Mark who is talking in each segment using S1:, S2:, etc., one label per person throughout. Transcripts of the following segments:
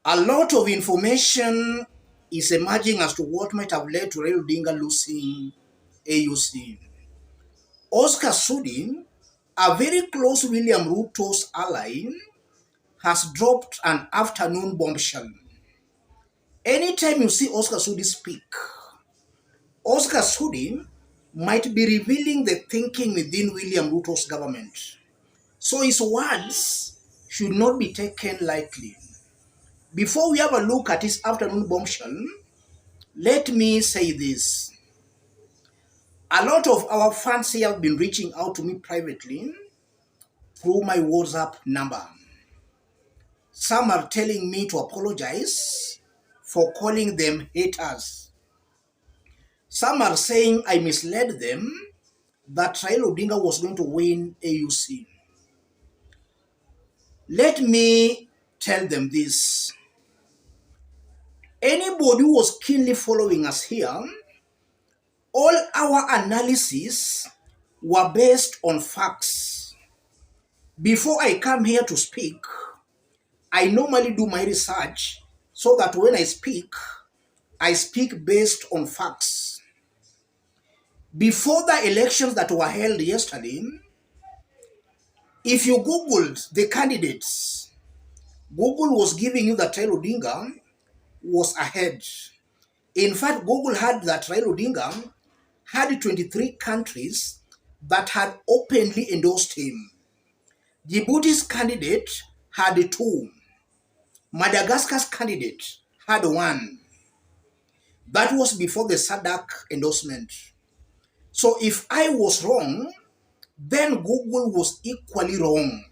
S1: A lot of information is emerging as to what might have led to Raila Odinga losing AUC. Oscar Sudi, a very close William Ruto's ally, has dropped an afternoon bombshell. Anytime you see Oscar Sudi speak, Oscar Sudi might be revealing the thinking within William Ruto's government. So his words should not be taken lightly. Before we have a look at his afternoon bombshell, let me say this. A lot of our fans here have been reaching out to me privately through my WhatsApp number. Some are telling me to apologize for calling them haters. Some are saying I misled them that Raila Odinga was going to win AUC. Let me tell them this. Anybody who was keenly following us here, all our analysis were based on facts. Before I come here to speak, I normally do my research so that when I speak based on facts. Before the elections that were held yesterday, if you Googled the candidates, Google was giving you that Raila Odinga was ahead. In fact, Google had that Raila Odinga had 23 countries that had openly endorsed him. Djibouti's candidate had 2. Madagascar's candidate had 1. That was before the SADC endorsement. So if I was wrong, then Google was equally wrong.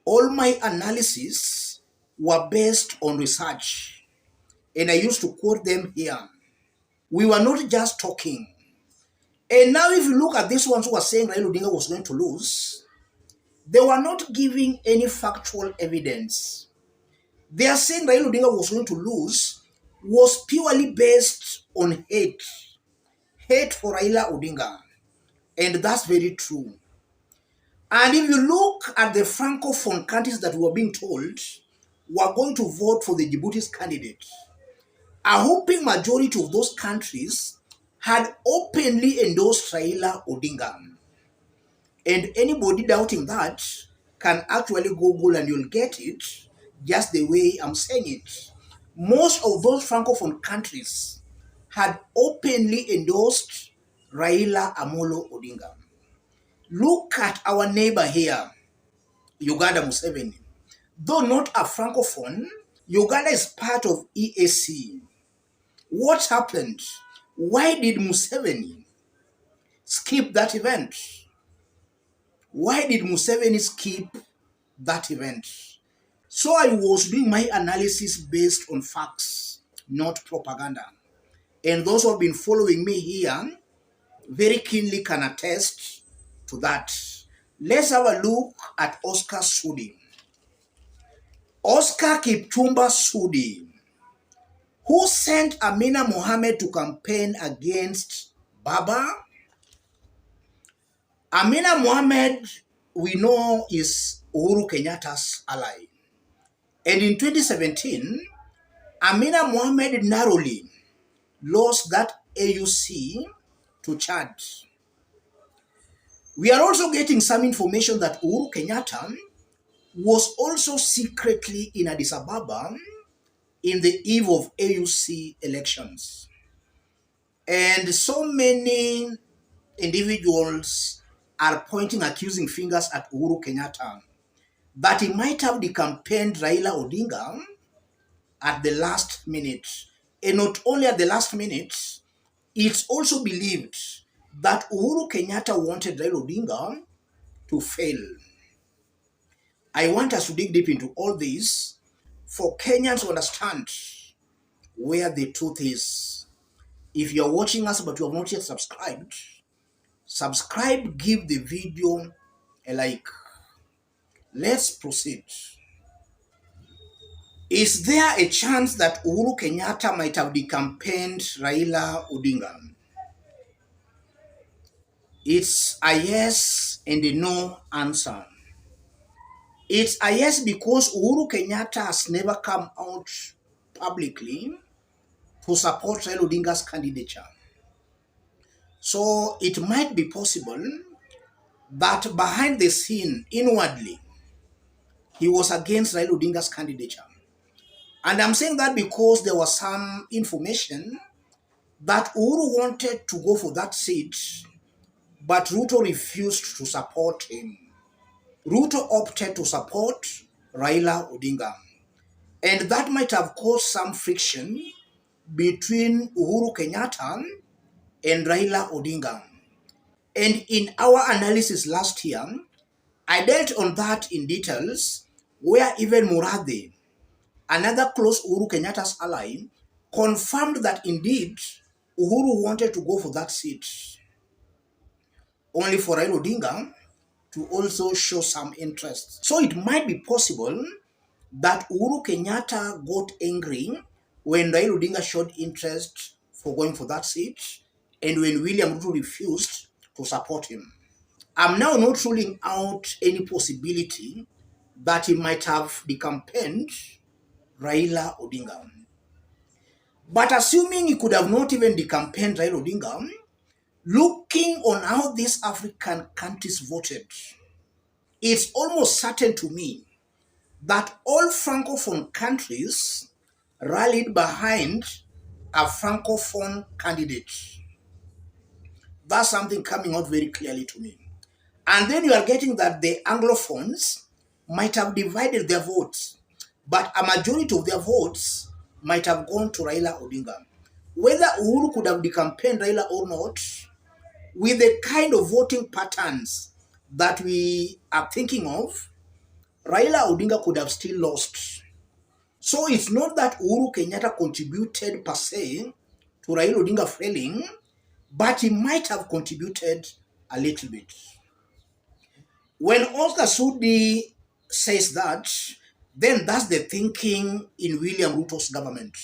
S1: All my analysis were based on research, and I used to quote them here. We were not just talking. And now if you look at these ones who are saying Raila Odinga was going to lose, they were not giving any factual evidence. They are saying Raila Odinga was going to lose was purely based on hate. Hate for Raila Odinga. And that's very true. And if you look at the Francophone countries that were being told were going to vote for the Djibouti's candidate, a whopping majority of those countries had openly endorsed Raila Odinga. And anybody doubting that can actually Google and you'll get it just the way I'm saying it. Most of those Francophone countries had openly endorsed Raila Amolo Odinga. Look at our neighbor here, Uganda Museveni. Though not a Francophone, Uganda is part of EAC. What happened? Why did Museveni skip that event? Why did Museveni skip that event? So I was doing my analysis based on facts, not propaganda. And those who have been following me here very keenly can attest to that. Let's have a look at Oscar Sudi. Oscar Kipchumba Sudi, who sent Amina Mohamed to campaign against Baba. Amina Mohamed, we know, is Uhuru Kenyatta's ally. And in 2017, Amina Mohamed narrowly lost that AUC to Chad. We are also getting some information that Uhuru Kenyatta was also secretly in Addis Ababa in the eve of AUC elections. And so many individuals are pointing accusing fingers at Uhuru Kenyatta that he might have decampaigned Raila Odinga at the last minute. And not only at the last minute, it's also believed that Uhuru Kenyatta wanted Raila Odinga to fail. I want us to dig deep into all this for Kenyans to understand where the truth is. If you're watching us but you have not yet subscribed, subscribe, give the video a like. Let's proceed. Is there a chance that Uhuru Kenyatta might have decampaigned Raila Odinga? It's a yes and a no answer. It's a yes because Uhuru Kenyatta has never come out publicly to support Raila Odinga's candidature. So it might be possible that behind the scene, inwardly, he was against Raila Odinga's candidature. And I'm saying that because there was some information that Uhuru wanted to go for that seat, but Ruto refused to support him. Ruto opted to support Raila Odinga. And that might have caused some friction between Uhuru Kenyatta and Raila Odinga. And in our analysis last year, I dealt on that in details, where even Muradhi, another close Uhuru Kenyatta's ally, confirmed that indeed Uhuru wanted to go for that seat, only for Raila Odinga to also show some interest. So it might be possible that Uhuru Kenyatta got angry when Raila Odinga showed interest for going for that seat and when William Ruto refused to support him. I'm now not ruling out any possibility that he might have decampaigned Raila Odinga. But assuming he could have not even decampaigned Raila Odinga, looking on how these African countries voted, it's almost certain to me that all Francophone countries rallied behind a Francophone candidate. That's something coming out very clearly to me. And then you are getting that the Anglophones might have divided their votes, but a majority of their votes might have gone to Raila Odinga. Whether Uhuru could have decampaigned Raila or not, with the kind of voting patterns that we are thinking of, Raila Odinga could have still lost. So it's not that Uhuru Kenyatta contributed per se to Raila Odinga failing, but he might have contributed a little bit. When Oscar Sudi says that, then that's the thinking in William Ruto's government.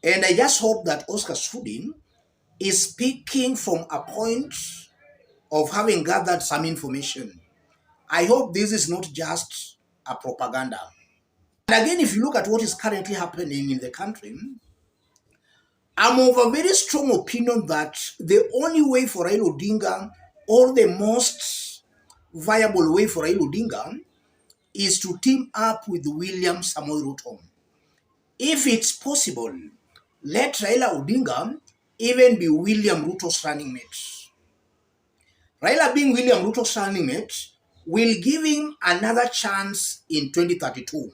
S1: And I just hope that Oscar Sudi is speaking from a point of having gathered some information. I hope this is not just a propaganda. And again, if you look at what is currently happening in the country, I'm of a very strong opinion that the only way for Raila Odinga, or the most viable way for Raila Odinga, is to team up with William Samoei Ruto. If it's possible, let Raila Odinga even be William Ruto's running mate. Raila being William Ruto's running mate will give him another chance in 2032.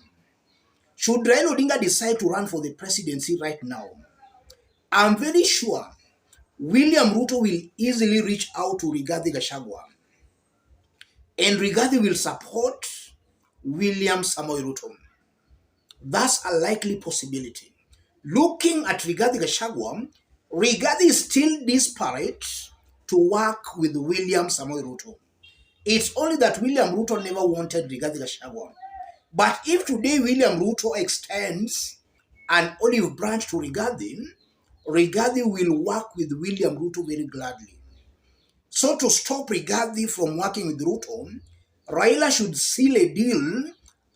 S1: Should Raila Odinga decide to run for the presidency right now, I'm very sure William Ruto will easily reach out to Rigathi Gachagua, and Rigathi will support William Samoei Ruto. That's a likely possibility. Looking at Rigathi Gachagua, Rigathi is still desperate to work with William Samoei Ruto. It's only that William Ruto never wanted Rigathi Gachagua. But if today William Ruto extends an olive branch to Rigathi, Rigathi will work with William Ruto very gladly. So to stop Rigathi from working with Ruto, Raila should seal a deal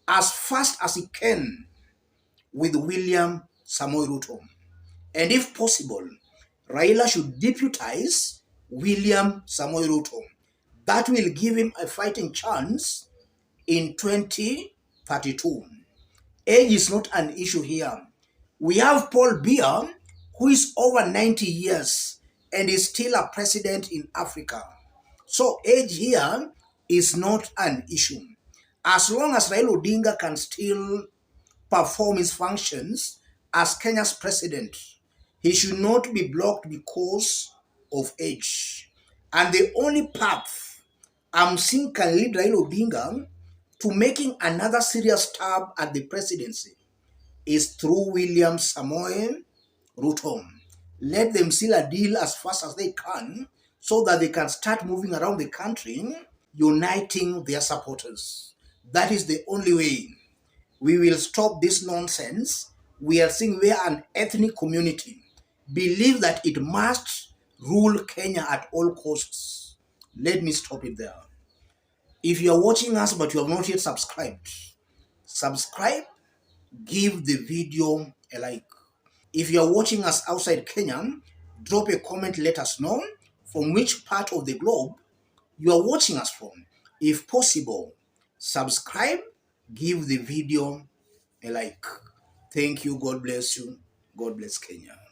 S1: as fast as he can with William Samoei Ruto. And if possible, Raila should deputize William Samoei Ruto. That will give him a fighting chance in 2032. Age is not an issue here. We have Paul Biya, who is over 90 years and is still a president in Africa. So age here is not an issue. As long as Raila Odinga can still perform his functions as Kenya's president, he should not be blocked because of age. And the only path I'm seeing can lead Raila Odinga to making another serious stab at the presidency is through William Samoei Ruto. Let them seal a deal as fast as they can so that they can start moving around the country, uniting their supporters. That is the only way we will stop this nonsense. We are seeing where an ethnic community believe that it must rule Kenya at all costs. Let me stop it there. If you are watching us but you have not yet subscribed, subscribe, give the video a like. If you are watching us outside Kenya, drop a comment, let us know from which part of the globe you are watching us from. If possible, subscribe, give the video a like. Thank you. God bless you. God bless Kenya.